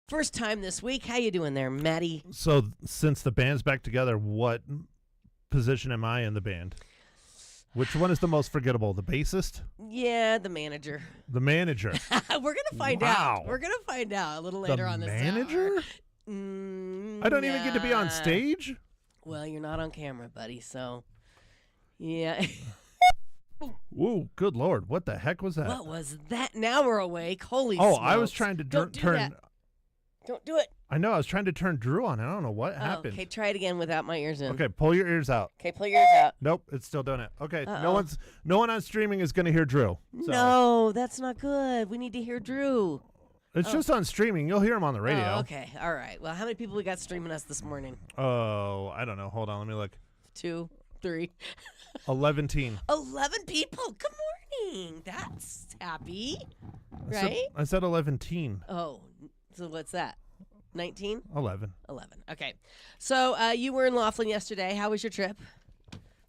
First time this week. How you doing there, Maddie? So since the band's back together, what position am I in the band? Which one is the most forgettable? The bassist? Yeah, the manager. The manager. We're going to find out. We're going to find out a little later on this hour. The manager? I don't even get to be on stage? Well, you're not on camera, buddy, so yeah. Whoa, good Lord. What the heck was that? What was that? Now we're awake. Holy smokes. I was trying to turn. That. Don't do it. I know. I was trying to turn Drew on. I don't know what happened. Okay, try it again without my ears in. Okay, pull your ears out. Okay, pull your ears out. Nope, it's still doing it. Okay, no one on streaming is going to hear Drew. So. No, that's not good. We need to hear Drew. It's just on streaming. You'll hear him on the radio. Oh, okay, all right. Well, how many people we got streaming us this morning? Oh, I don't know. Hold on, let me look. 2, 3. 11 teen. 11 people. Good morning. That's happy, right? I said 11 teen. Oh, so what's that? 19? 11. 11. Okay. So you were in Laughlin yesterday. How was your trip?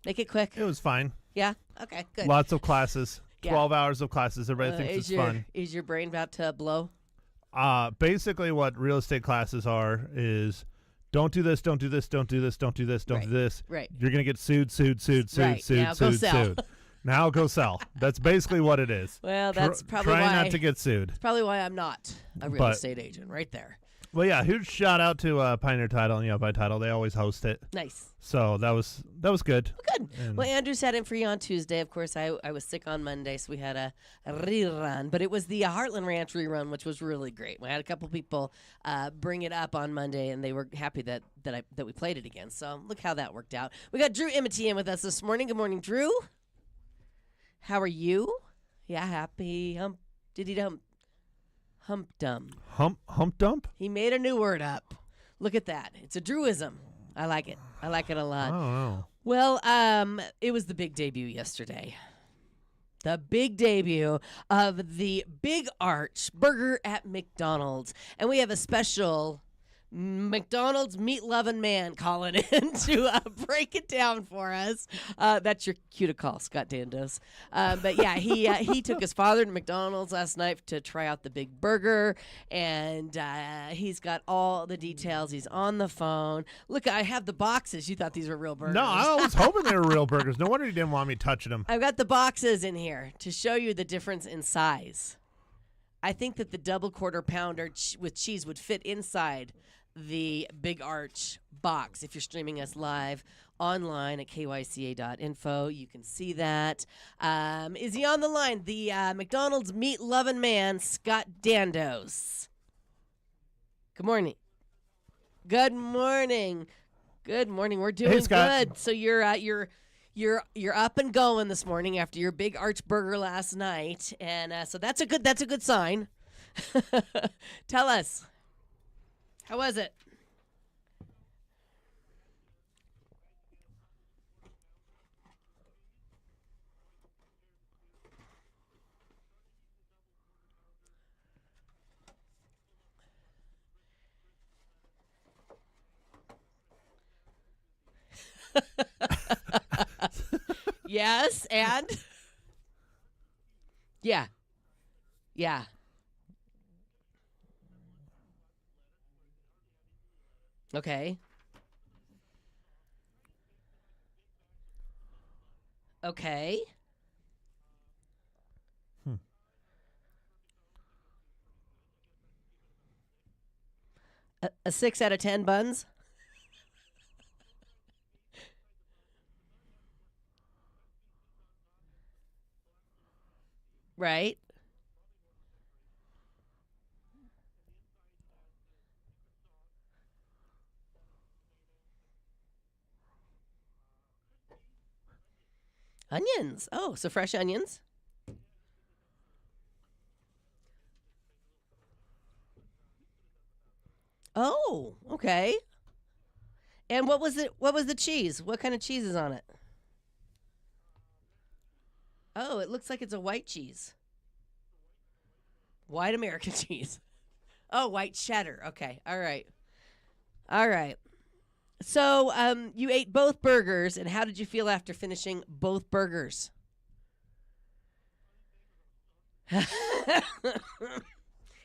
Make it quick. It was fine. Yeah? Okay, good. Lots of classes. Yeah. 12 hours of classes. Everybody thinks it's fun. Is your brain about to blow? Basically what real estate classes are is don't do this, don't do this, don't do this, don't do this, don't do this. Right. You're going to get sued. Now go sell. That's basically what it is. Well, that's probably try why. not to get sued. That's probably why I'm not a real estate agent right there. Well, yeah, huge shout out to Pioneer Title and by Title. They always host it. Nice. So that was good. Good. Well, Andrew sat in for you on Tuesday. Of course, I was sick on Monday, so we had a rerun. But it was the Heartland Ranch rerun, which was really great. We had a couple people bring it up on Monday, and they were happy that we played it again. So look how that worked out. We got Drew Imity in with us this morning. Good morning, Drew. How are you? Yeah, happy. Did he dump? Hump dump. Hump dump? He made a new word up. Look at that. It's a Drewism. I like it. I like it a lot. Oh. Well, it was the big debut yesterday. The big debut of the Big Arch Burger at McDonald's. And we have a special McDonald's meat-loving man calling in to break it down for us. That's your cue to call, Scott Dandos. But yeah, he took his father to McDonald's last night to try out the big burger, and he's got all the details. He's on the phone. Look, I have the boxes. You thought these were real burgers. No, I was hoping they were real burgers. No wonder you didn't want me touching them. I've got the boxes in here to show you the difference in size. I think that the double quarter pounder with cheese would fit inside the Big Arch box. If you're streaming us live online at kyca.info, you can see that. Is he on the line? The McDonald's meat-loving man, Scott Dandos. Good morning. Good morning. Good morning. We're doing good. So you're up and going this morning after your Big Arch burger last night, and so that's a good sign. Tell us. How was it? Yes, and? Yeah. Yeah. Okay. Okay. A 6 out of 10 buns? Right. Onions. Oh, so fresh onions. Oh, okay. And what was it? What was the cheese? What kind of cheese is on it? Oh, it looks like it's a white cheese. White American cheese. Oh, white cheddar. Okay. All right. All right. So, you ate both burgers, and how did you feel after finishing both burgers?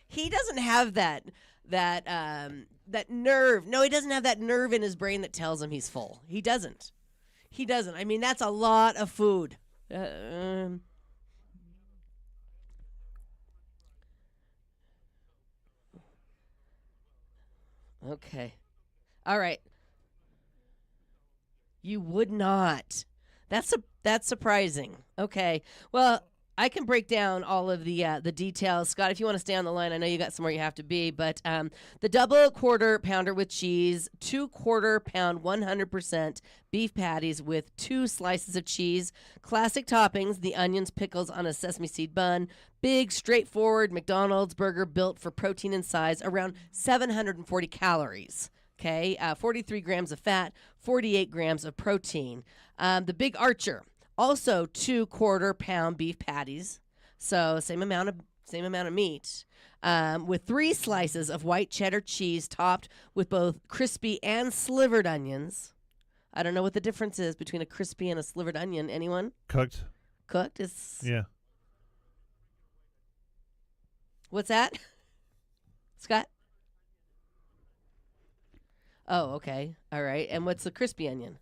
He doesn't have that that nerve. No, he doesn't have that nerve in his brain that tells him he's full. He doesn't. He doesn't. I mean, that's a lot of food. Okay. All right. You would not. That's surprising. Okay. Well, I can break down all of the details. Scott, if you want to stay on the line, I know you got somewhere you have to be, but the double quarter pounder with cheese, 2/4 pound 100% beef patties with 2 slices of cheese, classic toppings, the onions, pickles on a sesame seed bun, big, straightforward McDonald's burger built for protein and size, around 740 calories. Okay, 43 grams of fat, 48 grams of protein. The Big Archer, also 2/4 pound beef patties, so same amount of meat, with 3 slices of white cheddar cheese topped with both crispy and slivered onions. I don't know what the difference is between a crispy and a slivered onion. Anyone? Cooked. Cooked is. Yeah. What's that, Scott? Oh, okay. All right. And what's the crispy onion?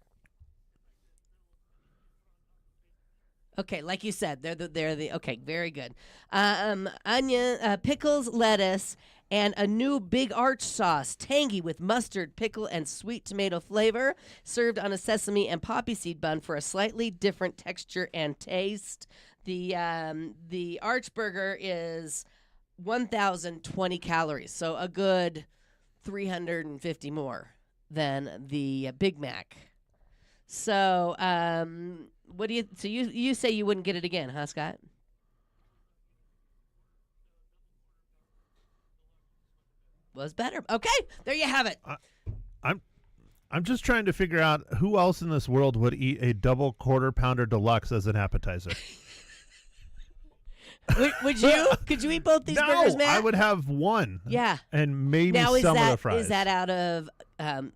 Okay, like you said, they're the okay, very good. Onion, pickles, lettuce, and a new Big Arch sauce, tangy with mustard, pickle, and sweet tomato flavor, served on a sesame and poppy seed bun for a slightly different texture and taste. The Arch burger is 1,020 calories, so a good 350 more than the Big Mac. So, what do you? So you say you wouldn't get it again, huh, Scott? Was better. Okay, there you have it. I'm I'm just trying to figure out who else in this world would eat a double quarter pounder deluxe as an appetizer. Would you? Could you eat both these burgers, Matt? I would have one. Yeah. And maybe now, some of the fries. Is that out of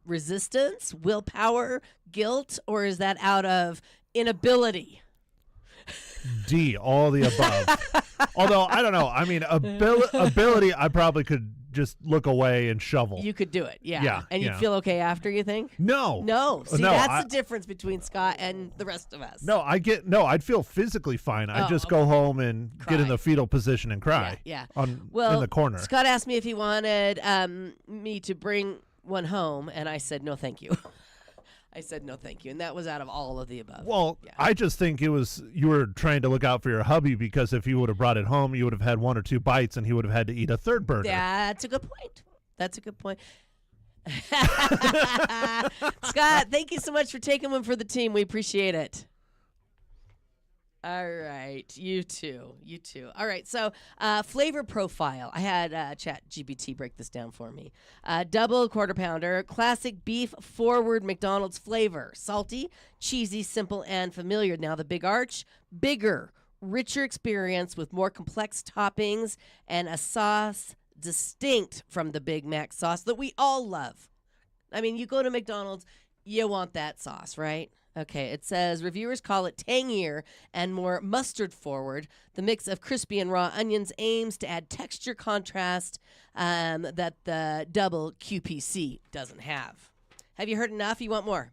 resistance, willpower, guilt, or is that out of inability? D, all the above. Although, I don't know. I mean, ability, I probably could just look away and shovel. You could do it, yeah. Yeah, and you'd yeah. feel okay after, you think? No. See, No, that's the difference between Scott and the rest of us. I'd feel physically fine. I'd just okay. go home and get in Cry. the fetal position and cry. Yeah. In the corner. Scott asked me if he wanted me to bring one home, and I said no, thank you. I said no, thank you, and that was out of all of the above. Well, yeah. I just think you were trying to look out for your hubby, because if you would have brought it home, you would have had one or two bites, and he would have had to eat a third burger. That's a good point. Scott, thank you so much for taking one for the team. We appreciate it. All right. You too. All right. So flavor profile. I had Chat GPT break this down for me. Double quarter pounder, classic beef forward McDonald's flavor. Salty, cheesy, simple, and familiar. Now the Big Arch, bigger, richer experience with more complex toppings and a sauce distinct from the Big Mac sauce that we all love. I mean, you go to McDonald's, you want that sauce, right? Okay, it says reviewers call it tangier and more mustard forward. The mix of crispy and raw onions aims to add texture contrast that the double QPC doesn't have. Have you heard enough? You want more?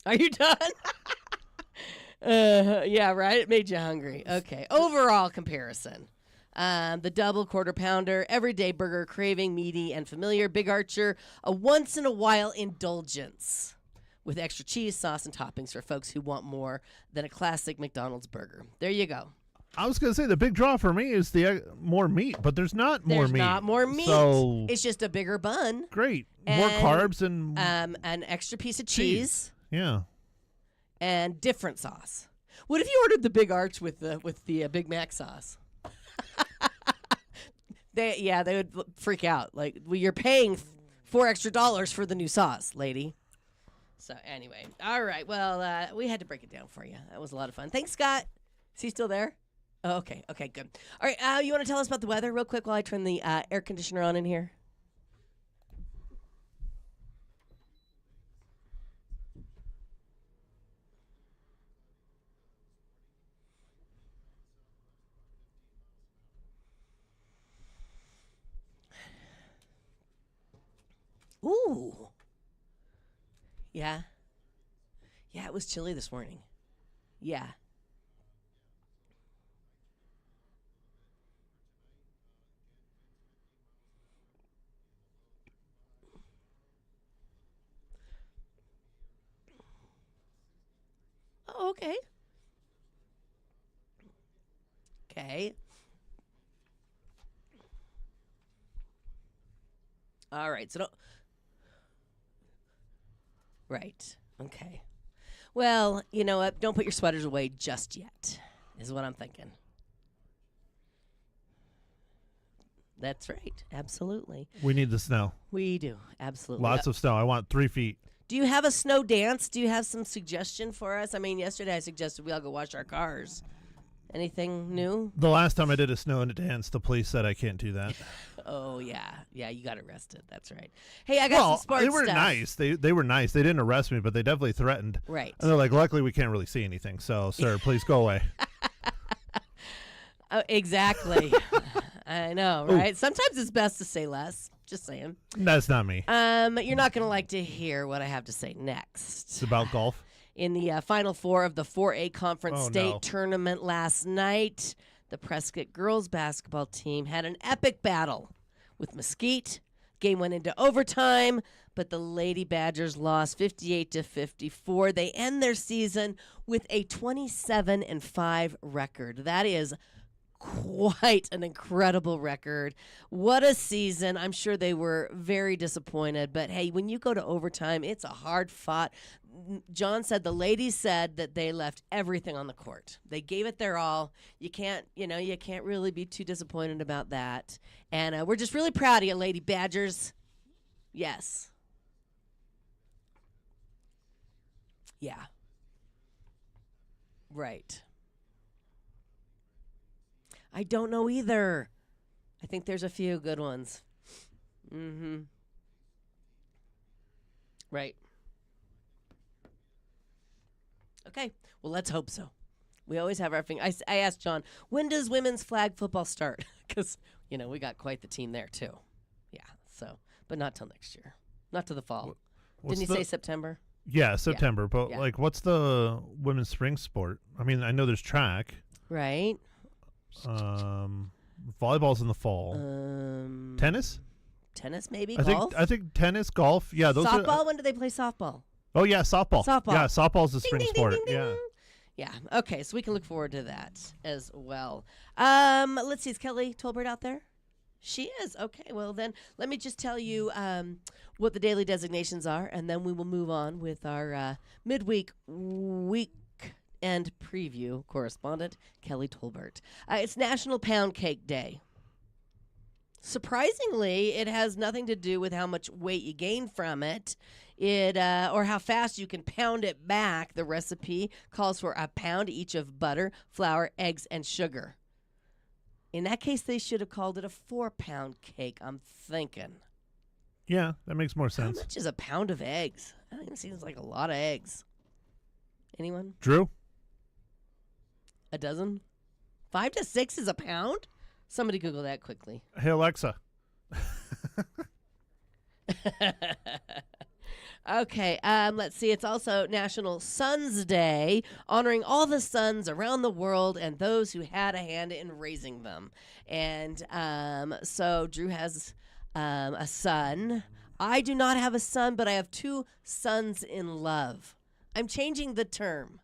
Are you done? Yeah, right? It made you hungry. Okay, overall comparison. The double quarter pounder, everyday burger, craving, meaty, and familiar. Big Archer, a once-in-a-while indulgence with extra cheese, sauce, and toppings for folks who want more than a classic McDonald's burger. There you go. I was going to say the big draw for me is the more meat, but there's not more meat. There's not more meat. So it's just a bigger bun. Great. More carbs and an extra piece of cheese. Yeah. And different sauce. What if you ordered the Big Arch with the Big Mac sauce? They would freak out. Like, well, you're paying $4 extra for the new sauce, lady. So anyway, all right. Well, we had to break it down for you. That was a lot of fun. Thanks, Scott. Is he still there? Oh, okay. Okay, good. All right. You want to tell us about the weather real quick while I turn the air conditioner on in here? Ooh. Yeah. Yeah, it was chilly this morning. Yeah. Oh, okay. Okay. All right. So don't. Right. Okay. Well, you know what? Don't put your sweaters away just yet, is what I'm thinking. That's right. Absolutely. We need the snow. We do. Absolutely. Lots of snow. I want 3 feet. Do you have a snow dance? Do you have some suggestion for us? I mean, yesterday I suggested we all go wash our cars. Anything new? The last time I did a snow dance, the police said I can't do that. Oh, yeah. Yeah, you got arrested. That's right. Hey, I got some sports they were stuff. nice. They were nice. They didn't arrest me, but they definitely threatened. Right. And they're like, luckily we can't really see anything. So, sir, please go away. Oh, exactly. I know, right? Sometimes it's best to say less. Just saying. That's not me. You're not going to like to hear what I have to say next. It's about golf. In the Final Four of the 4A Conference State no. Tournament last night, the Prescott girls basketball team had an epic battle with Mesquite. Game went into overtime, but the Lady Badgers lost 58-54. They end their season with a 27-5 record. That is quite an incredible record. What a season. I'm sure they were very disappointed, but hey, when you go to overtime, it's a hard fought. John said the ladies said that they left everything on the court. They gave it their all. You can't really be too disappointed about that. And we're just really proud of you, Lady Badgers. Yes. Yeah. Right. I don't know either. I think there's a few good ones. Mm-hmm. Right. Okay. Well, let's hope so. We always have our finger. I asked John, when does women's flag football start? Because, we got quite the team there, too. Yeah. So, but not till next year. Not till the fall. Didn't he say September? Yeah, September. But, Yeah. what's the women's spring sport? I mean, I know there's track. Right. Volleyball's in the fall. Tennis? Tennis, maybe? I Golf? think tennis, golf. Yeah, those softball? are. When do they play softball? Oh, yeah, softball. Softball. Yeah, softball's the spring Ding, ding, sport. ding, ding, Yeah. ding. Yeah. Okay, so we can look forward to that as well. Let's see. Is Kelly Tolbert out there? She is. Okay, well then let me just tell you what the daily designations are, and then we will move on with our midweek weekend preview correspondent, Kelly Tolbert. It's National Pound Cake Day. Surprisingly, it has nothing to do with how much weight you gain from it. Or how fast you can pound it back. The recipe calls for a pound each of butter, flour, eggs, and sugar. In that case, they should have called it a 4-pound cake, I'm thinking. Yeah, that makes more How sense. much is a pound of eggs? That even seems like a lot of eggs. Anyone? Drew? A dozen? 5 to 6 is a pound? Somebody Google that quickly. Hey, Alexa. Okay, let's see. It's also National Sons Day, honoring all the sons around the world and those who had a hand in raising them. And so Drew has a son. I do not have a son, but I have 2 sons in love. I'm changing the term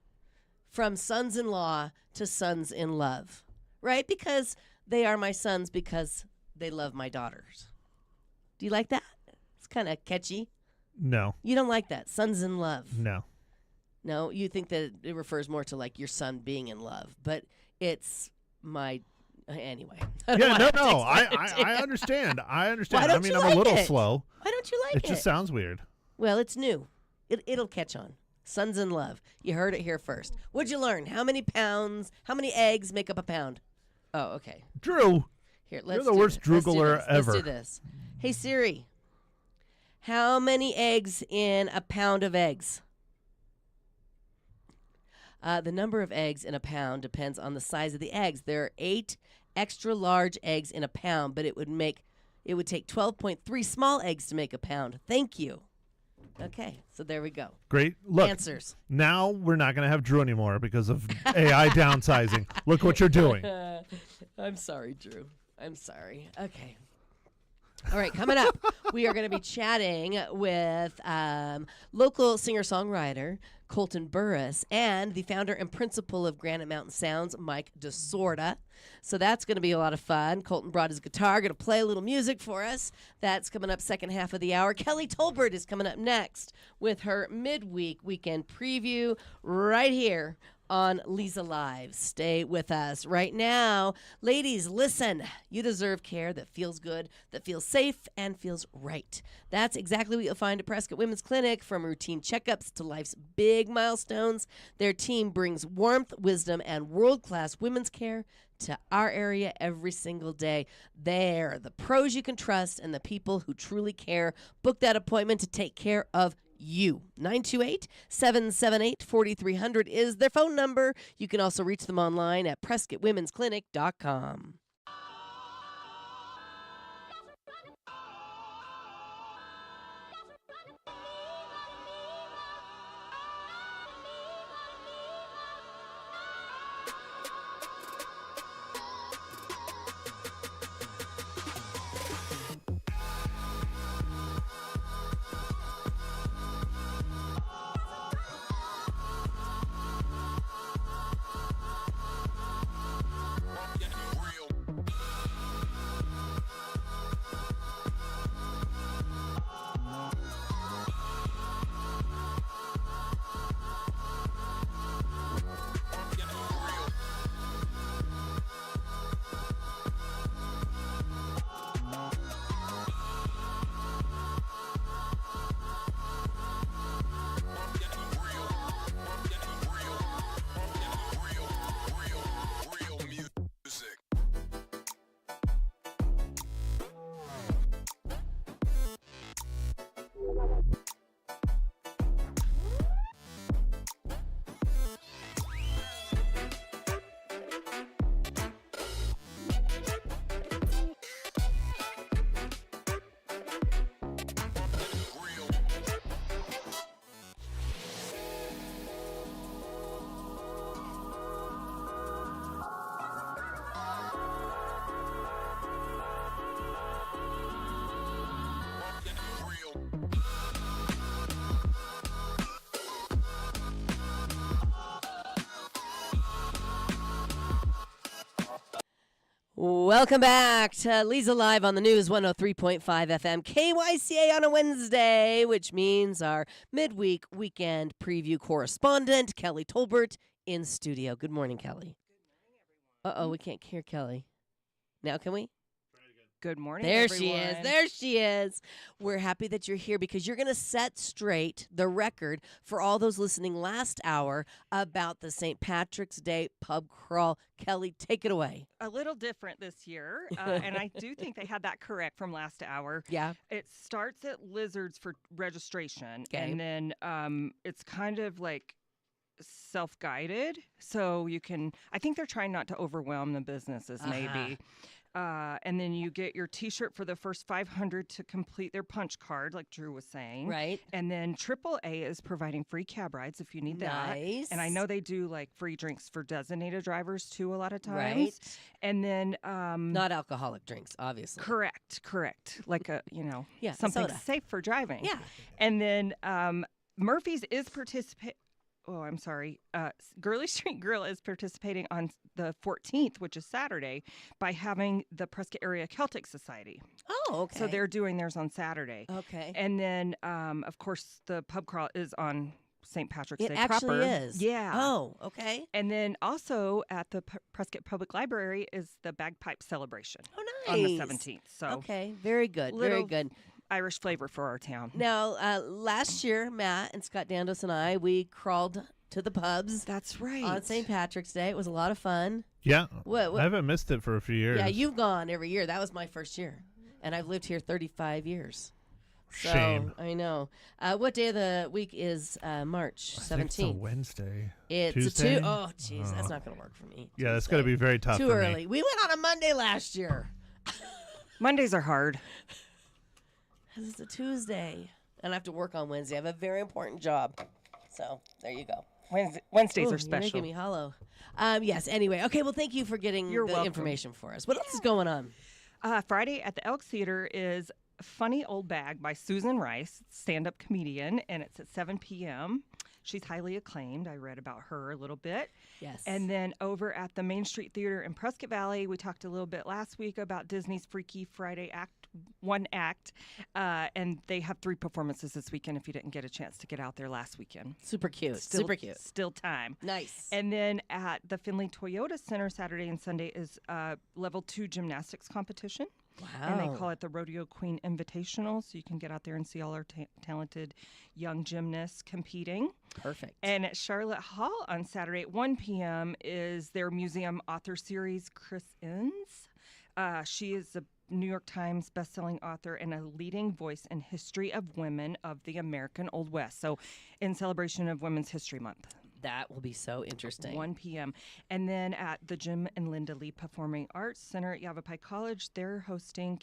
from sons-in-law to sons-in-love, right? Because they are my sons because they love my daughters. Do you like that? It's kind of catchy. No. You don't like that. Sons in love. No. No, you think that it refers more to like your son being in love, but it's my anyway. Yeah, no. I understand. I understand. Why don't I mean, you I'm like a little it? slow. Why don't you like It just sounds weird. Well, it's new. It'll catch on. Sons in love. You heard it here first. What'd you learn? How many eggs make up a pound? Oh, okay. Drew, Here, let's the do worst this. Let's do Droogler this. ever. Let's do this. Hey Siri, how many eggs in a pound of eggs? The number of eggs in a pound depends on the size of the eggs. There are 8 extra large eggs in a pound, but it It would take 12.3 small eggs to make a pound. Thank you. Okay, so there we go. Great. Look, Answers. now we're not going to have Drew anymore because of AI downsizing. Look what you're doing. I'm sorry, Drew. I'm sorry. Okay. All right, coming up, we are going to be chatting with local singer-songwriter Colton Burris and the founder and principal of Granite Mountain Sounds, Mike DeSorda. So that's going to be a lot of fun. Colton brought his guitar, going to play a little music for us. That's coming up second half of the hour. Kelly Tolbert is coming up next with her midweek weekend preview right here on Leza Live. Stay with us right now. Ladies, listen. You deserve care that feels good, that feels safe, and feels right. That's exactly what you'll find at Prescott Women's Clinic. From routine checkups to life's big milestones, their team brings warmth, wisdom, and world-class women's care to our area every single day. They're the pros you can trust and the people who truly care. Book that appointment to take care of you. 928-778-4300 is their phone number. You can also reach them online at PrescottWomen'sClinic.com. Welcome back to Leza Live on the News 103.5 FM KYCA on a Wednesday, which means our midweek weekend preview correspondent, Kelly Tolbert, in studio. Good morning, Kelly. Good morning, everyone. We can't hear Kelly. Now can we? Good morning, There everyone. she is. There she is. We're happy that you're here because you're going to set straight the record for all those listening last hour about the St. Patrick's Day pub crawl. Kelly, take it away. A little different this year, and I do think they had that correct from last hour. Yeah. It starts at Lizards for registration, Okay. and then it's kind of like self-guided, so you can, I think they're trying not to overwhelm the businesses maybe. And then you get your T-shirt for the first 500 to complete their punch card, like Drew was saying. Right. And then AAA is providing free cab rides if you need that. Nice. And I know they do like free drinks for designated drivers too a lot of times. Right. And then Not alcoholic drinks, obviously. correct. Like a, Yeah, something soda. safe for driving. Yeah. And then Murphy's is Gurley Street Grill is participating on the 14th, which is Saturday, by having the Prescott Area Celtic Society. Oh, okay. So they're doing theirs on Saturday. Okay. And then, of course, the pub crawl is on St. Patrick's It Day actually proper. is. Yeah. Oh, okay. And then also at the Prescott Public Library is the bagpipe celebration Oh, nice. on the 17th. So Okay, very good. Very Little- good. Irish flavor for our town. Now, last year, Matt and Scott Dandos and I, we crawled to the pubs That's right. on St. Patrick's Day. It was a lot of fun. Yeah. What- I haven't missed it for a few years. Yeah, you've gone every year. That was my first year, and I've lived here 35 years. So, Shame. I know. What day of the week is March 17th? It's a Wednesday. It's Tuesday? a Oh, jeez, that's not going to work for me. Yeah, that's going to be very tough Too for early. me. We went on a Monday last year. Mondays are hard. Because it's a Tuesday. And I have to work on Wednesday. I have a very important job. So there you go. Wednesdays Ooh, are special. You're making me hollow. Yes, anyway. Okay, well, thank you for getting You're the welcome. information for us. What else is going on? Friday at the Elks Theater is Funny Old Bag by Susan Rice, stand-up comedian, and it's at 7 p.m. She's highly acclaimed. I read about her a little bit. Yes. And then over at the Main Street Theater in Prescott Valley, we talked a little bit last week about Disney's Freaky Friday one act, and they have 3 performances this weekend if you didn't get a chance to get out there last weekend. Super cute. Still, Super cute. Still time. Nice. And then at the Findlay Toyota Center Saturday and Sunday is level 2 gymnastics competition. Wow. And they call it the Rodeo Queen Invitational, so you can get out there and see all our talented young gymnasts competing. Perfect. And at Charlotte Hall on Saturday at 1 p.m. is their museum author series, Chris Inns. She is a New York Times bestselling author and a leading voice in history of women of the American Old West. So in celebration of Women's History Month. That will be so interesting. 1 p.m. And then at the Jim and Linda Lee Performing Arts Center at Yavapai College, they're hosting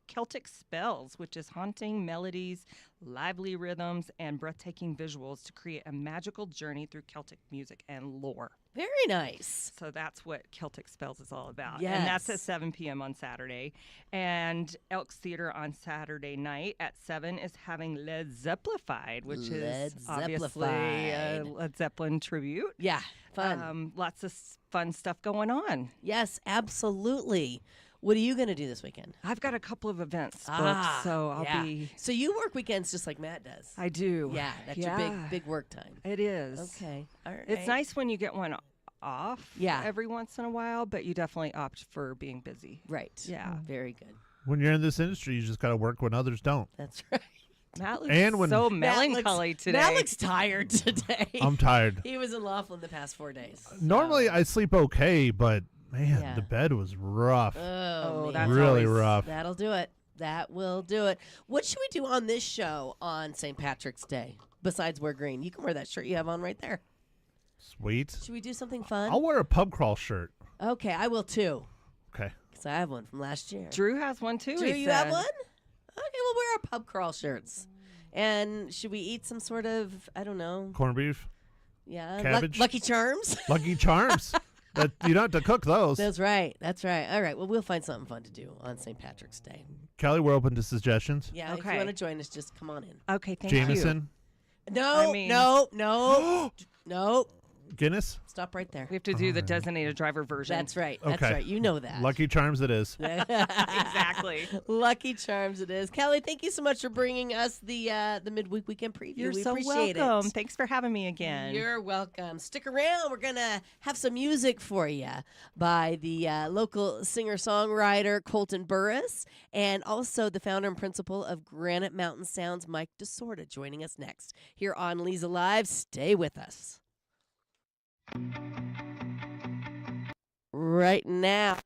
Celtic Spells, which is haunting melodies, lively rhythms, and breathtaking visuals to create a magical journey through Celtic music and lore. Very nice. So that's what Celtic Spells is all about. And that's at 7 p.m. on Saturday. And Elks Theater on Saturday night at 7 is having Led Zeppelified, which is obviously a Led Zeppelin tribute. Yeah, fun. Lots of fun stuff going on. Yes, absolutely. What are you going to do this weekend? I've got a couple of events booked, so I'll be... So you work weekends just like Matt does. I do. Yeah, that's your big work time. It is. Okay, all right. It's nice when you get one off Yeah. every once in a while, but you definitely opt for being busy. Right. Yeah. Very good. When you're in this industry, you just got to work when others don't. That's right. Matt looks And when- so Matt melancholy looks, today. Matt looks tired today. I'm tired. He was in Laughlin the past 4 days. Normally, I sleep okay, but man, Yeah. the bed was rough. Oh, man. that's really always- rough. That'll do it. That will do it. What should we do on this show on St. Patrick's Day besides wear green? You can wear that shirt you have on right there. Sweet. Should we do something fun? I'll wear a pub crawl shirt. Okay, I will too. Okay. Because I have one from last year. Drew has one too. Drew, he you have said. one? Okay, we'll wear our pub crawl shirts. And should we eat some sort of, I don't know, Corned beef. yeah, Cabbage? Lucky Charms? Lucky Charms. That you don't have to cook those. That's right. That's right. All right. Well, we'll find something fun to do on St. Patrick's Day. Kelly, we're open to suggestions. Yeah, if you Okay. want to join us, just come on in. Okay, thank you. Jameson. No, I mean- no. Guinness. Stop right there. We have to do the designated driver version. That's right. That's Okay. right. You know that. Lucky Charms it is. exactly. Lucky Charms it is. Kelly, thank you so much for bringing us the midweek weekend preview. You're we so appreciate welcome. it. Thanks for having me again. You're welcome. Stick around. We're going to have some music for you by the local singer-songwriter Colton Burris and also the founder and principal of Granite Mountain Sounds, Mike DeSorda, joining us next here on Leza Live. Stay with us. Right now.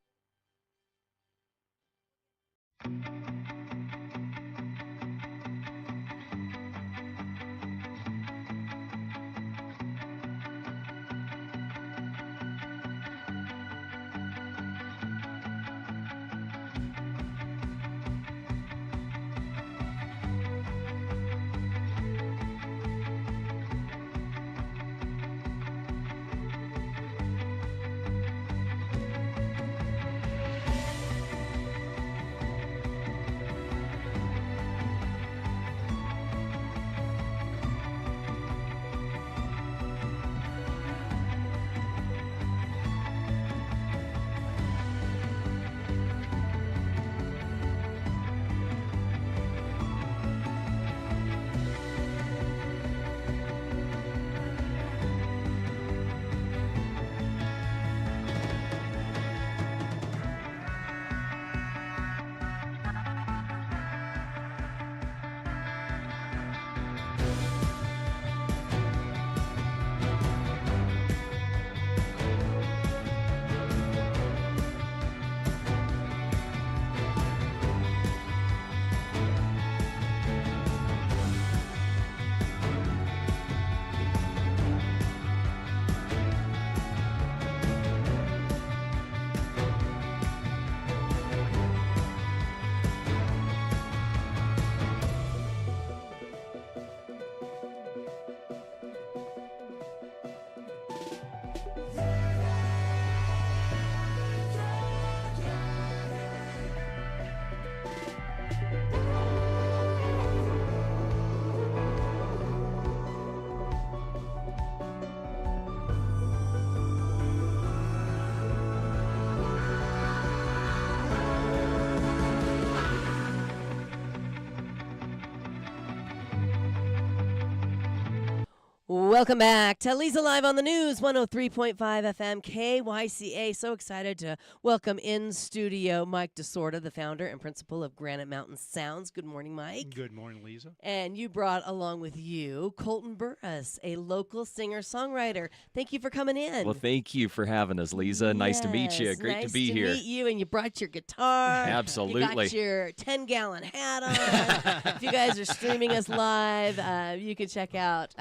Welcome back to Leza Live on the News, 103.5 FM KYCA. So excited to welcome in studio Mike DeSorda, the founder and principal of Granite Mountain Sounds. Good morning, Mike. Good morning, Leza. And you brought along with you Colton Burris, a local singer-songwriter. Thank you for coming in. Well, thank you for having us, Leza. Nice to meet you. Yes, Great nice to be here. Nice to meet you, and you brought your guitar. Absolutely. You got your 10-gallon hat on. If you guys are streaming us live, you can check out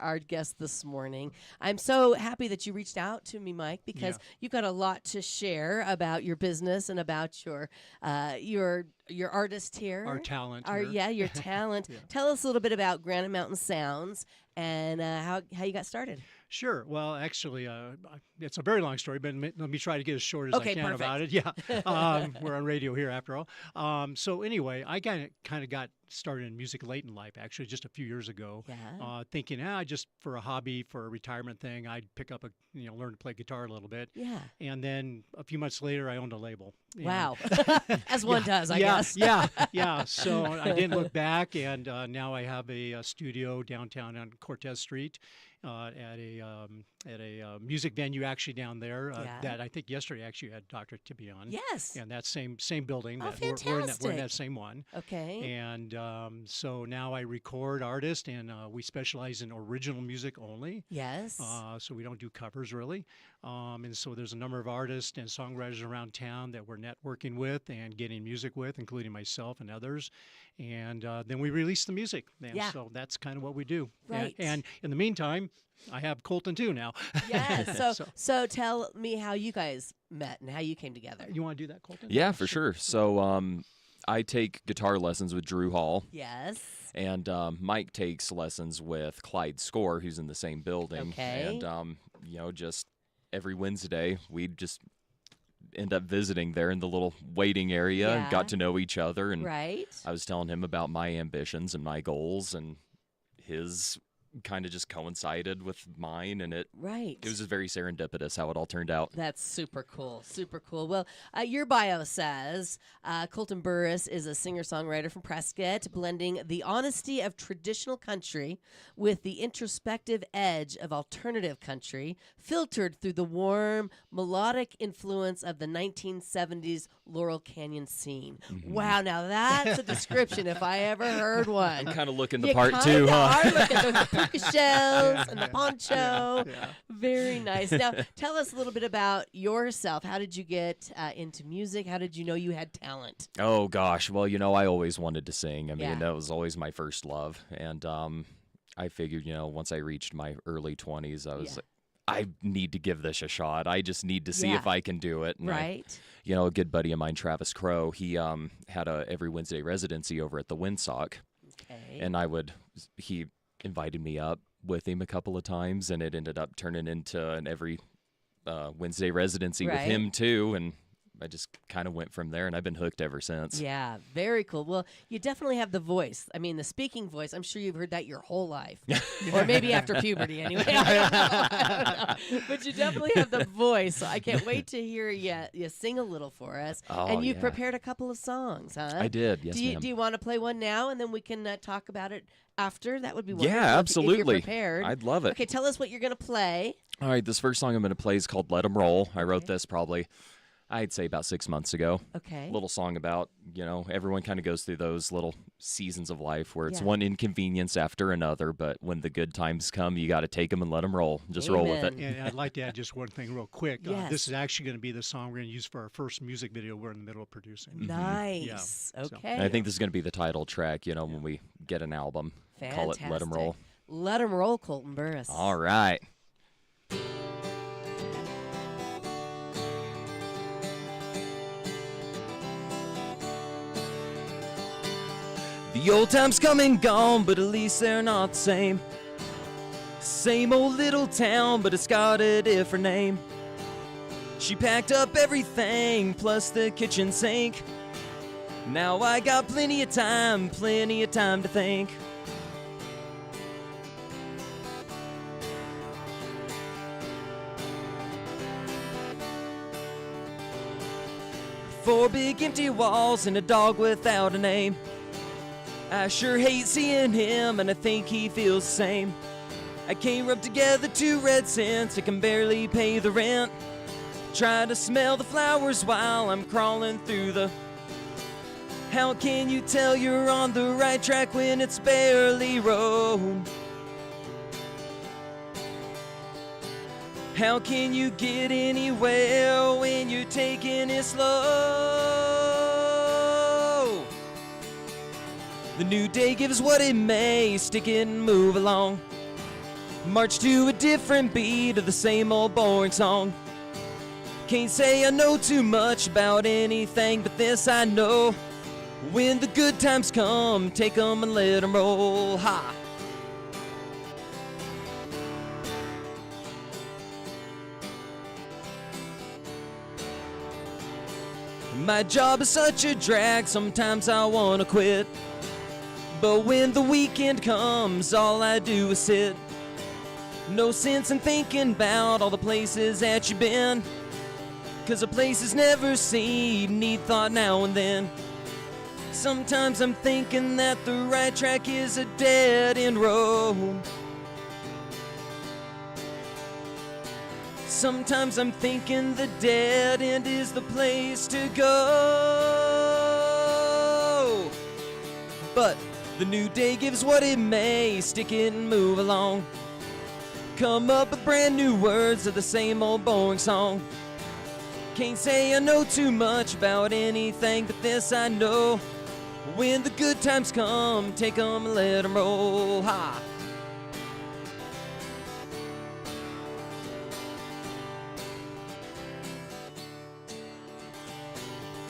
our guest this morning. I'm so happy that you reached out to me, Mike, because you've got a lot to share about your business and about your artist here. Our talent. Your talent. Tell us a little bit about Granite Mountain Sounds and how you got started. Sure. Well, actually, it's a very long story, but let me try to get as short as I can perfect. about it. Yeah. We're on radio here after all. So anyway, I kind of got started in music late in life, actually, just a few years ago. Yeah. Thinking, just for a hobby, for a retirement thing, I'd pick up learn to play guitar a little bit. Yeah. And then a few months later, I owned a label. Wow. As one does, I guess. Yeah. So I didn't look back, and now I have a studio downtown on Cortez Street. At a music venue actually down there that I think yesterday actually had Dr. Tibion. Yes. And that same building. Oh, that we're in that same one. Okay. And so now I record artists, and we specialize in original music only. Yes. So we don't do covers really. And so there's a number of artists and songwriters around town that we're networking with and getting music with, including myself and others. And then we release the music. And so that's kind of what we do. Right. And in the meantime, I have Colton too now. Yes. So tell me how you guys met and how you came together. You want to do that, Colton? Yeah, for sure. So I take guitar lessons with Drew Hall. Yes. And Mike takes lessons with Clyde Score, who's in the same building. Okay. And, just every Wednesday, we'd just end up visiting there in the little waiting area and got to know each other. And right. I was telling him about my ambitions and my goals, and his kind of just coincided with mine, and it was just very serendipitous how it all turned out. That's super cool. Super cool. Well, your bio says Colton Burris is a singer-songwriter from Prescott, blending the honesty of traditional country with the introspective edge of alternative country, filtered through the warm, melodic influence of the 1970s Laurel Canyon scene. Mm-hmm. Wow, now that's a description if I ever heard one. I'm kind of looking the part too, huh? Are looking the puka shells and the poncho. Yeah. Very nice. Now, tell us a little bit about yourself. How did you get into music? How did you know you had talent? Oh, gosh. Well, I always wanted to sing. I mean, that was always my first love. And I figured, once I reached my early 20s, I was like, I need to give this a shot. I just need to see if I can do it. And right. a good buddy of mine, Travis Crow, he had a every Wednesday residency over at the Windsock. Okay. And he invited me up with him a couple of times, and it ended up turning into an every Wednesday residency with him too, and I just kind of went from there, and I've been hooked ever since. Yeah, very cool. Well, you definitely have the voice. I mean, the speaking voice. I'm sure you've heard that your whole life, or maybe after puberty anyway. I don't know. But you definitely have the voice, so I can't wait to hear you sing a little for us. Oh, and you've prepared a couple of songs, huh? I did, yes, ma'am. Do you want to play one now, and then we can talk about it after? That would be wonderful. Yeah, if absolutely. you're prepared. I'd love it. Okay, tell us what you're going to play. All right, this first song I'm going to play is called Let 'Em Roll. I wrote this probably, I'd say about 6 months ago. Okay. Little song about, everyone kind of goes through those little seasons of life where it's one inconvenience after another, but when the good times come, you got to take them and let them roll. Just roll with it. And I'd like to add just one thing real quick. Yes. This is actually going to be the song we're going to use for our first music video we're in the middle of producing. Nice. Yeah. Okay. And I think this is going to be the title track, when we get an album. Fantastic. Call it Let 'Em Roll. Let 'em roll, Colton Burris. All right. The old times come and gone, but at least they're not the same. Same old little town, but it's got a different name. She packed up everything, plus the kitchen sink. Now I got plenty of time to think. Four big empty walls and a dog without a name. I sure hate seeing him, and I think he feels the same. I can't rub together 2 red cents, I can barely pay the rent. Try to smell the flowers while I'm crawling through the... How can you tell you're on the right track when it's barely road? How can you get anywhere when you're taking it slow? The new day gives what it may, stick it and move along. March to a different beat of the same old boring song. Can't say I know too much about anything, but this I know. When the good times come, take 'em and let 'em roll. Ha! My job is such a drag, sometimes I wanna quit. But when the weekend comes, all I do is sit. No sense in thinking about all the places that you've been, 'cause a place is never seen, need thought now and then. Sometimes I'm thinking that the right track is a dead-end road. Sometimes I'm thinking the dead end is the place to go. But the new day gives what it may, stick it and move along. Come up with brand new words of the same old boring song. Can't say I know too much about anything, but this I know. When the good times come, take 'em and let 'em roll. Ha!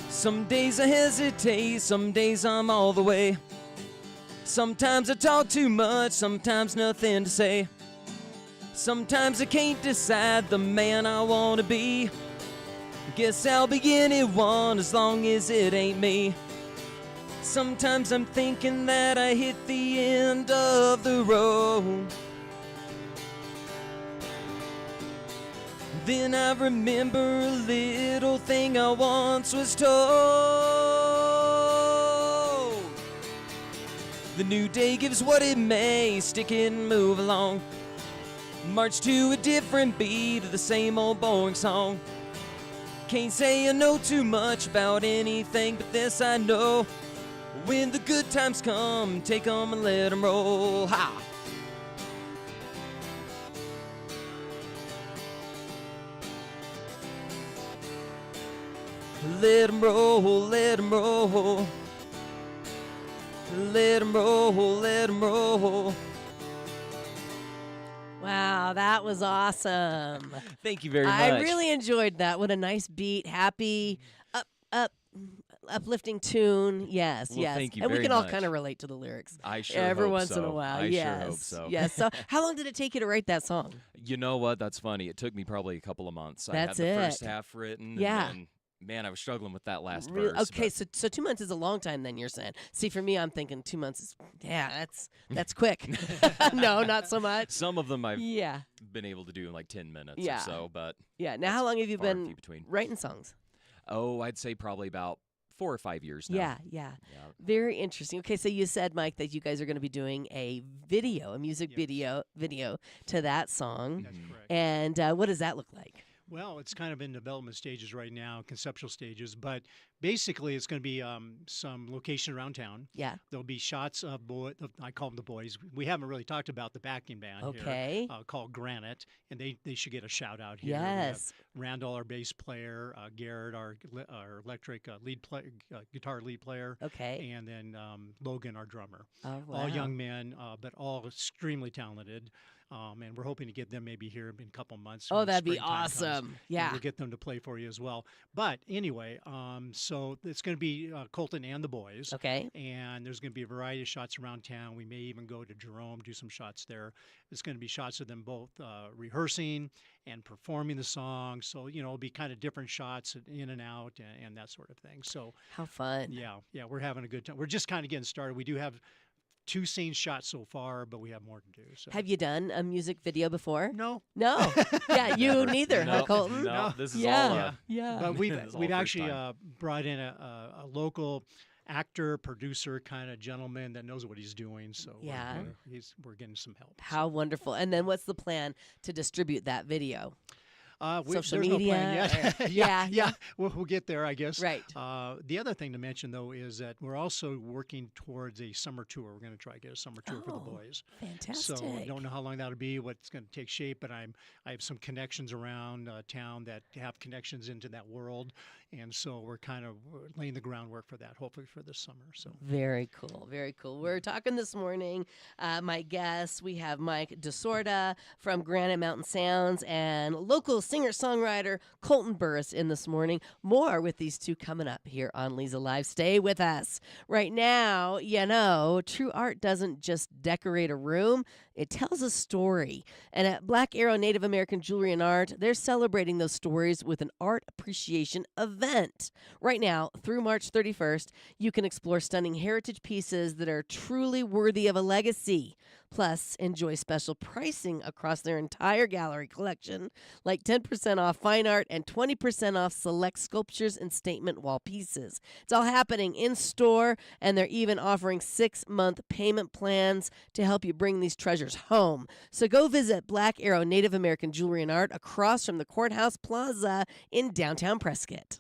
Some days I hesitate, some days I'm all the way. Sometimes I talk too much, sometimes nothing to say. Sometimes I can't decide the man I want to be. Guess I'll be anyone as long as it ain't me. Sometimes I'm thinking that I hit the end of the road. Then I remember a little thing I once was told. The new day gives what it may, stick it and move along. March to a different beat of the same old boring song. Can't say I know too much about anything, but this I know. When the good times come, take 'em and let 'em roll. Ha! Let 'em roll, let 'em roll. Let 'em roll, let 'em roll. Wow, that was awesome. Thank you very much. I really enjoyed that. What a nice beat, happy, uplifting tune. Yes, Well, yes. thank you and we very can all much. kind of relate to the lyrics. I sure Every hope once in a so. while. I yes. sure hope so. Yes. So, how long did it take you to write that song? You know what? That's funny. It took me probably a couple of months. That's I had the it. first half written. Yeah. And then, man, I was struggling with that last Really? verse. Okay, but- so 2 months is a long time. Then you're saying. See, for me, I'm thinking 2 months is that's quick. No, not so much. Some of them I've Yeah, been able to do in like 10 minutes Yeah. or so, but yeah. Now, That's how long have you far and been few between. writing songs? Oh, I'd say probably about 4 or 5 years now. Yeah. Yeah. Very interesting. Okay, so you said, Mike, that you guys are going to be doing a music Yes. video to that song. That's correct. And what does that look like? Well, it's kind of in development stages right now, conceptual stages, but basically it's going to be some location around town. Yeah. There'll be shots of I call them the boys. We haven't really talked about the backing band Okay. here, called Granite, and they should get a shout out here. We have Yes. Randall, our bass player, Garrett, our electric guitar lead player, Okay. and then Logan, our drummer. Oh, wow. All young men, but all extremely talented. And we're hoping to get them maybe here in a couple months. Oh, when that'd be springtime comes, awesome. and Yeah. we'll get them to play for you as well. But anyway, so it's going to be Colton and the boys. Okay. And there's going to be a variety of shots around town. We may even go to Jerome, do some shots there. It's going to be shots of them both rehearsing and performing the song. So, it'll be kind of different shots in and out and that sort of thing. So, How fun. yeah, we're having a good time. We're just kind of getting started. We do have 2 scenes shot so far, but we have more to do. So. Have you done a music video before? No. No. Yeah, you Never. neither, huh, No, Colton? No, this is Yeah. all. Yeah. But It's all we've first actually time. brought in a local actor, producer kind of gentleman that knows what he's doing. So Yeah. we're getting some help. How wonderful. And then what's the plan to distribute that video? Social there's media, no plan yet. or- yeah, yeah. We'll get there, I guess. Right. The other thing to mention, though, is that we're also working towards a summer tour. We're going to try to get a summer tour for the Oh, boys. Fantastic. So I don't know how long that'll be, what's going to take shape, but I have some connections around town that have connections into that world, and so we're laying the groundwork for that, hopefully for this summer. So Very cool. Very cool. We're talking this morning. My guests, we have Mike DeSorda from Granite Mountain Sounds and local singer-songwriter Colton Burris in this morning. More with these two coming up here on Leza Live. Stay with us. Right now, true art doesn't just decorate a room. It tells a story. And at Black Arrow Native American Jewelry and Art, they're celebrating those stories with an art appreciation event. Right now, through March 31st, you can explore stunning heritage pieces that are truly worthy of a legacy. Plus, enjoy special pricing across their entire gallery collection, like 10% off fine art and 20% off select sculptures and statement wall pieces. It's all happening in store, and they're even offering 6-month payment plans to help you bring these treasures home. So go visit Black Arrow Native American Jewelry and Art across from the Courthouse Plaza in downtown Prescott.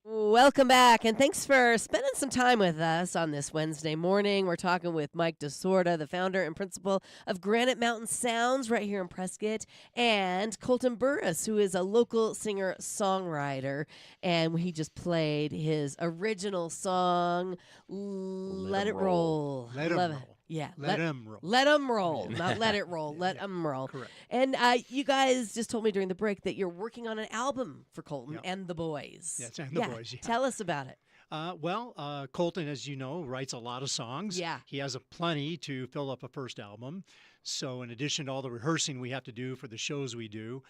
Welcome back, and thanks for spending some time with us on this Wednesday morning. We're talking with Mike DeSorda, the founder and principal of Granite Mountain Sounds right here in Prescott, and Colton Burris, who is a local singer-songwriter, and he just played his original song, Let It Roll. Let 'Em Love Roll. it. Yeah. Let 'em roll. Let 'em roll. Not let it roll. Let 'em roll. Correct. And you guys just told me during the break that you're working on an album for Colton Yeah. and the boys. Yes, and the boys, yeah. Tell us about it. Colton, as you know, writes a lot of songs. Yeah. He has a plenty to fill up a first album. So in addition to all the rehearsing we have to do for the shows we do,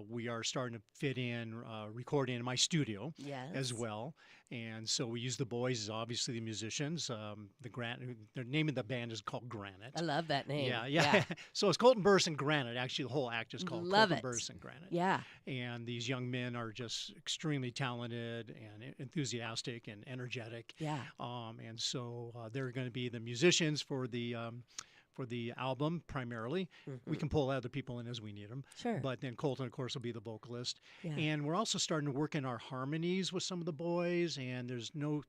we are starting to fit in recording in my studio Yes. as well. And so we use the boys as obviously the musicians. The name of the band is called Granite. I love that name. Yeah. So it's Colton Burris and Granite. Actually, the whole act is called Love Colton it. Burris and Granite. Yeah. And these young men are just extremely talented and enthusiastic and energetic. Yeah. And so they're going to be the musicians for the album primarily. We can pull other people in as we need them. Sure. But then Colton, of course, will be the vocalist. Yeah. And we're also starting to work in our harmonies with some of the boys. And there's no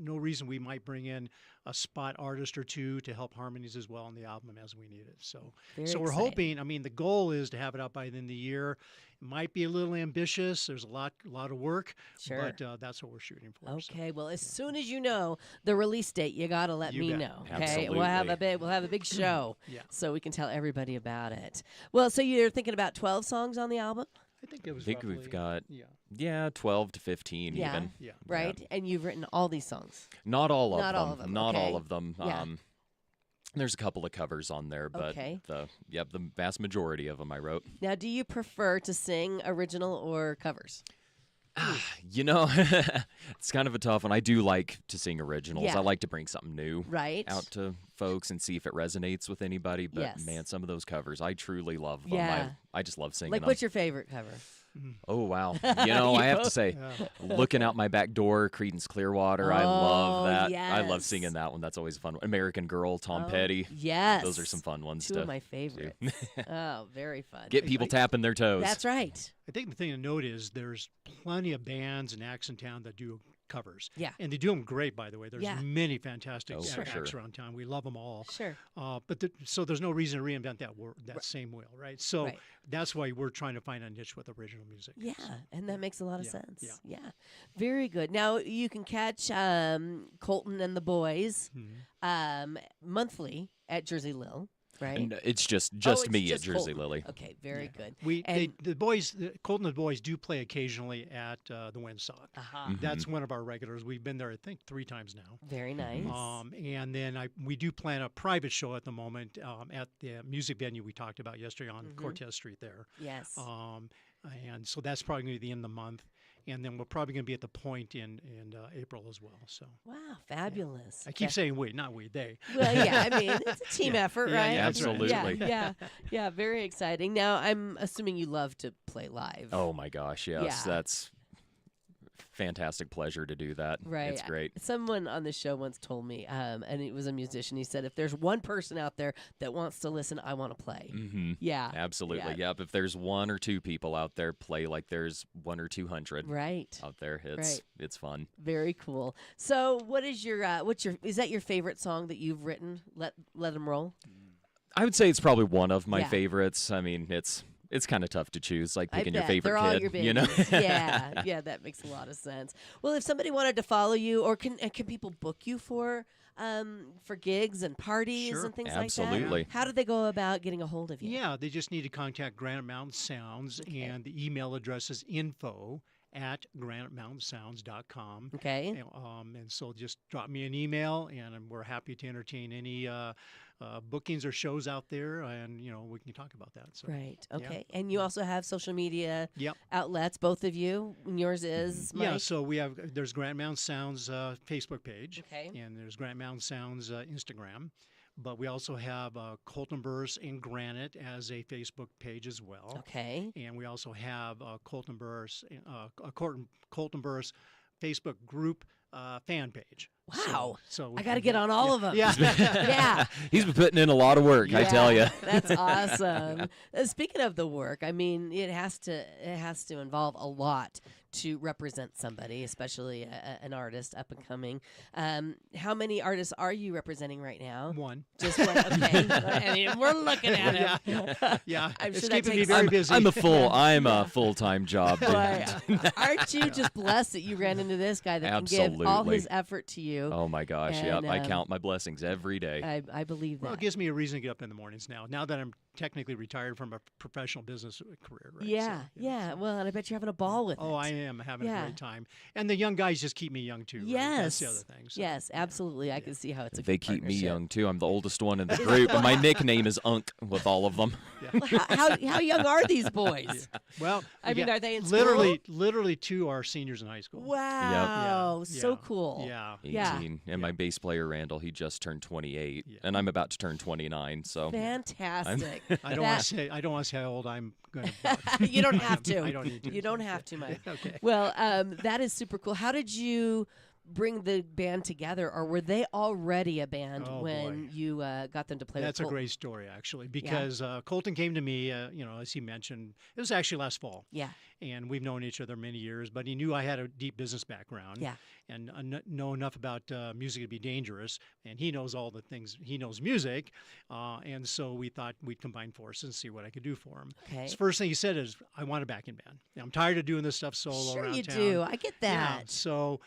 reason we might bring in a spot artist or two to help harmonies as well on the album as we need it. So Very we're exciting. hoping. I mean, the goal is to have it out by the end of the year. It might be a little ambitious. There's a lot of work. Sure. But that's what we're shooting for. so. Okay, well, as soon as you know the release date, you gotta let You me bet. know. Okay, we'll have a big show, Yeah. so we can tell everybody about it. Well, so you're thinking about 12 songs on the album? I think it was. I think roughly, we've got Yeah. 12 to 15 Yeah. even. Yeah. Right? And you've written all these songs. Not all of Not them. all of them, Not okay. all of them. Yeah. There's a couple of covers on there, but Okay. the vast majority of them I wrote. Now, do you prefer to sing original or covers? You know, it's kind of a tough one. I do like to sing originals. Yeah. I like to bring something new Right. out to folks and see if it resonates with anybody. But Yes. man, some of those covers, I truly love them. Yeah. I just love singing Like, them. what's your favorite cover? Oh wow! You know, I have to say, looking out my back door, Creedence Clearwater. I love Oh, that. I love yes. singing that one. That's always a fun. American Girl, Tom Oh, Petty. Yes. Those are some fun ones Two to of my favorites. Oh, very fun. get people tapping their toes. That's right. I think the thing to note is there's plenty of bands and acts in town that do covers. Yeah. And they do them great, by the way. There's Yeah. many fantastic Oh, for acts sure. around town. We love them all. Sure. So there's no reason to reinvent that same wheel, right? So Right. that's why we're trying to find a niche with original music. Yeah, and that makes a lot of Yeah, sense. Yeah. Very good. Now you can catch Colton and the boys monthly at Jersey Lil, right? And it's just Oh, it's me just at Jersey Colton. Lily. Okay, very good. The boys, Colton and the boys do play occasionally at the Windsock. Uh-huh. Mm-hmm. That's one of our regulars. We've been there, I think, 3 times now. Very nice. And then we do plan a private show at the moment at the music venue we talked about yesterday on Cortez Street there. Yes. And so that's probably going to be the end of the month. And then we're probably going to be at the Point in April as well. So Wow, fabulous. I keep saying we, not we, they. Well, yeah, I mean, it's a team effort, Yeah, right? yeah, Absolutely. Yeah, very exciting. Now, I'm assuming you love to play live. Oh my gosh, yes, Yeah. that's fantastic pleasure to do that. Right. It's great. Someone on the show once told me, and it was a musician. He said, if there's one person out there that wants to listen, I want to play. Mm-hmm. Yeah. Absolutely. Yeah. Yep. If there's 1 or 2 people out there, play like there's 1 or 200 Right. out there. It's fun. Very cool. So, what is is that your favorite song that you've written? Let them roll. I would say it's probably one of my Yeah. favorites. I mean, it's kind of tough to choose, like I picking your bet. favorite They're all kid. your You know? babies. Yeah, that makes a lot of sense. Well, if somebody wanted to follow you, or can people book you for gigs and parties Sure. and things like Absolutely. that? How do they go about getting a hold of you? Yeah, they just need to contact Granite Mountain Sounds, and the email address is info@granitemountainsounds.com. Okay. And so just drop me an email, and we're happy to entertain any bookings or shows out there, and we can talk about that. So Right. Okay. And you also have social media Yep. outlets, both of you. And yours is Mike? Yeah, so there's Granite Mountain Sounds Facebook page, Okay. and there's Granite Mountain Sounds Instagram, but we also have Colton Burris and Granite as a Facebook page as well. Okay. And we also have Colton Burris Facebook group fan page. Wow. So I got to get on all of them. Yeah. Yeah. He's been putting in a lot of work, I tell you. That's awesome. Speaking of the work, I mean, it has to involve a lot to represent somebody, especially an artist up and coming. How many artists are you representing right now? One. Just one. Okay. I mean, we're looking at him. Yeah. I'm It's sure that keeping me takes- very I'm, busy. I'm a full-time job. dude. Boy, aren't you just blessed that you ran into this guy that can give all Absolutely. his effort to you? Oh my gosh, And, yep. I count my blessings every day. I believe that. Well, it gives me a reason to get up in the mornings now that I'm technically retired from a professional business career. Right? Yeah, So, yeah. Well, and I bet you're having a ball with it. Oh, I am having Yeah. a great time. And the young guys just keep me young too. Right? Yes. That's the other thing. So, Yes, absolutely. I can see how it's a They good keep me partnership. young too. I'm the oldest one in the group, and my nickname is Unk with all of them. Well, how young are these boys? Well, I mean, are they in literally 2 are seniors in high school. Wow, Yeah, so yeah. cool. Yeah. 18. Yeah. And my bass player Randall, he just turned 28, Yeah. and I'm about to turn 29. So Fantastic. I don't want to say how old I'm going to. You don't have to. I don't need to. You don't have to, Mike. Okay. Well, that is super cool. How did you bring the band together, or were they already a band Oh, when boy. you got them to play That's with a Colton? great story, actually, because Colton came to me, as he mentioned, it was actually last fall. Yeah. And we've known each other many years, but he knew I had a deep business background. Yeah. And know enough about music to be dangerous. And he knows all the things. He knows music. And so we thought we'd combine forces and see what I could do for him. Okay. His first thing he said is, I want a backing band. I'm tired of doing this stuff solo Sure around you town. do. I get Yeah. that. So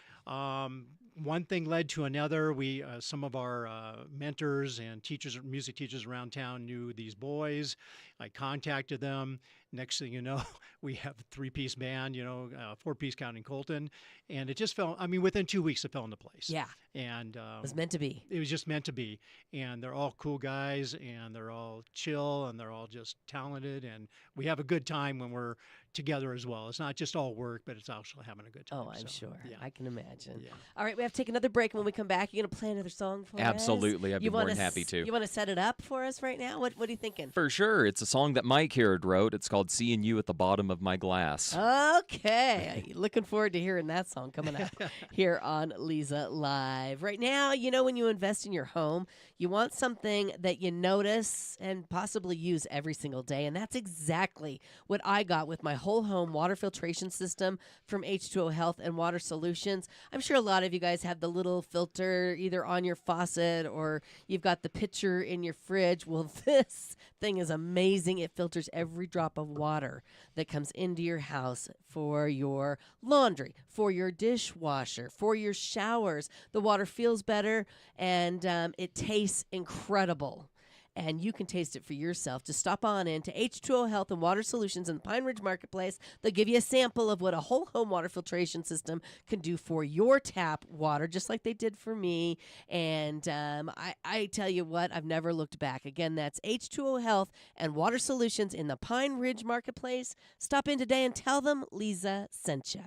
one thing led to another. We some of our mentors and teachers, music teachers around town knew these boys. I contacted them. Next thing you know, We have a 3-piece band, 4-piece counting Colton, and it just fell. I mean, within 2 weeks, it fell into place. Yeah. And It was meant to be. it was just meant to be. And they're all cool guys, and they're all chill, and they're all just talented, and we have a good time when we're together as well. It's not just all work, but it's also having a good time. Oh, I'm sure. Yeah. I can imagine. Yeah. All right, we have to take another break. And when we come back, you're going to play another song for us? Absolutely. I'd be more wanna than happy to. You want to set it up for us right now? What are you thinking? For sure. It's a song that Mike here wrote. It's called Seeing You at the Bottom of My Glass. Okay. Looking forward to hearing that song coming up here on Leza Live. Right now, when you invest in your home, you want something that you notice and possibly use every single day. And that's exactly what I got with my whole home water filtration system from H2O Health and Water Solutions. I'm sure a lot of you guys have the little filter either on your faucet or you've got the pitcher in your fridge. Well, this thing is amazing. It filters every drop of water that comes into your house for your laundry, for your dishwasher, for your showers. The water feels better and it tastes incredible. And you can taste it for yourself. Just stop on in to H2O Health and Water Solutions in the Pine Ridge Marketplace. They'll give you a sample of what a whole home water filtration system can do for your tap water, just like they did for me. And I tell you what, I've never looked back. Again, that's H2O Health and Water Solutions in the Pine Ridge Marketplace. Stop in today and tell them Leza sent ya.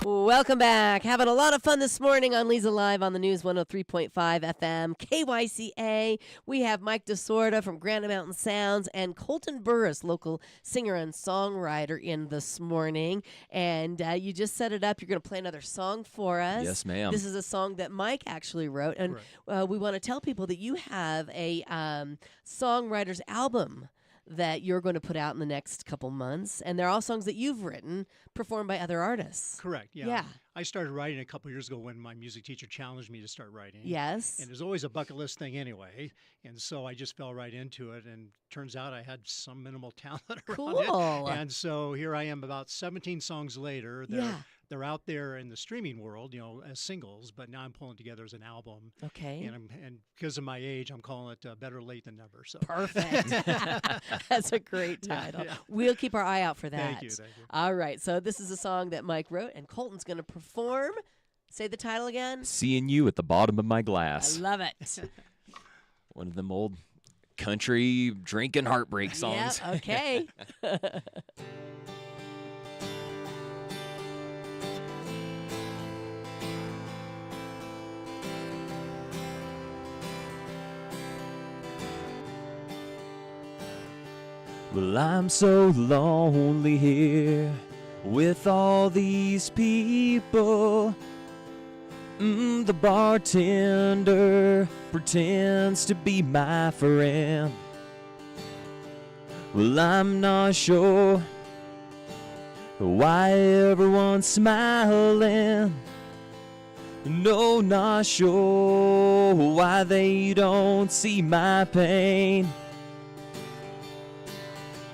Welcome back. Having a lot of fun this morning on Leza Live on the News 103.5 FM, KYCA. We have Mike DeSorda from Granite Mountain Sounds and Colton Burris, local singer and songwriter, in this morning. And you just set it up. You're going to play another song for us. Yes, ma'am. This is a song that Mike actually wrote. And we want to tell people that you have a songwriter's album that you're going to put out in the next couple months. And they're all songs that you've written, performed by other artists. Correct. Yeah. Yeah. I started writing a couple years ago when my music teacher challenged me to start writing. Yes. And it was always a bucket list thing anyway. And so I just fell right into it. And turns out I had some minimal talent around it. Cool. And so here I am about 17 songs later. They're out there in the streaming world, as singles, but now I'm pulling together as an album. Okay. And because of my age, I'm calling it Better Late Than Never. So Perfect. That's a great title. Yeah. We'll keep our eye out for that. Thank you. All right. So this is a song that Mike wrote, and Colton's going to perform. Say the title again. Seeing You at the Bottom of My I Glass. love it. One of them old country drinking heartbreak songs. Yeah, okay. Well, I'm so lonely here with all these people. The bartender pretends to be my friend. Well, I'm not sure why everyone's smiling. No, not sure why they don't see my pain.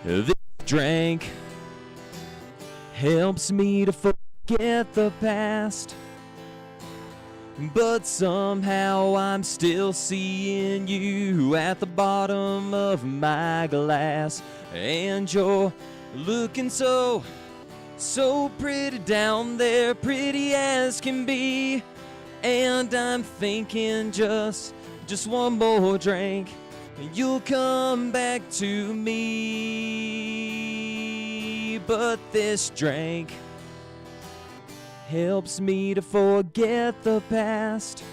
This drink helps me to forget the past, but somehow I'm still seeing you at the bottom of my glass. And you're looking so pretty down there, pretty as can be. And I'm thinking just one more drink and you'll come back to me. But this drink helps me to forget the past,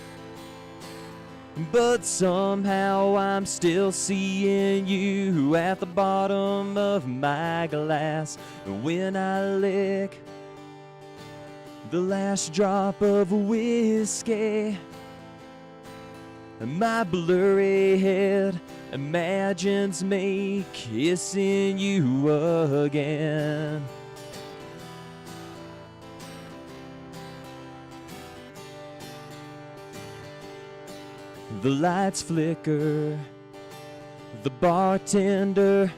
but somehow I'm still seeing you at the bottom of my glass. When I lick the last drop of whiskey, my blurry head imagines me kissing you again. The lights flicker, the bartender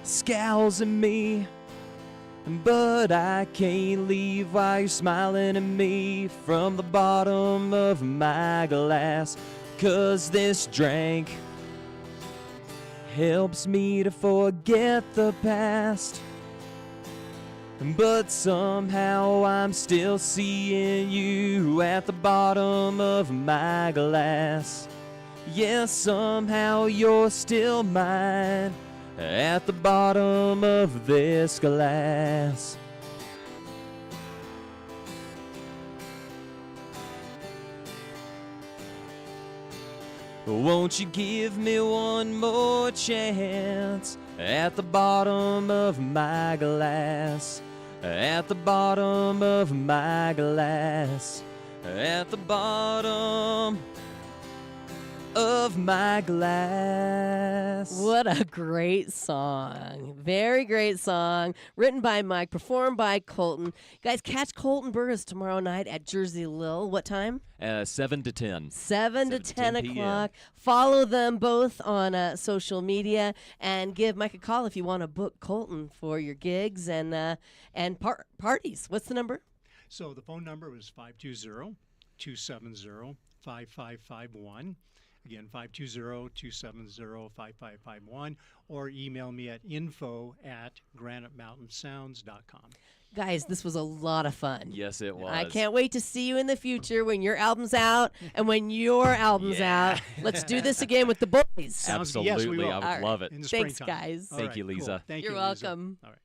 scowls at me, but I can't leave while you're smiling at me from the bottom of my glass. 'Cause this drink helps me to forget the past, but somehow I'm still seeing you at the bottom of my glass. Yes, somehow you're still mine at the bottom of this glass. Won't you give me one more chance at the bottom of my glass? At the bottom of my glass. At the bottom of my glass. What a great song. Very great song. Written by Mike, performed by Colton. Guys, catch Colton Burris tomorrow night at Jersey Lil. What time? 7 to 10. 7 to 10 p.m. o'clock. Follow them both on social media and give Mike a call if you want to book Colton for your gigs and parties. What's the number? So the phone number was 520-270-5551. Again, 520-270-5551, or email me at info@granitemountainsounds.com. Guys, this was a lot of fun. Yes, it was. I can't wait to see you in the future when your album's out and when your album's out. Let's do this again with the boys. Absolutely, Yes, we will. I would All right. love it. In the Thanks, springtime. guys. All Thank right, you, cool. Leza. Thank You're you, Leza. welcome. All right.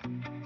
Bye.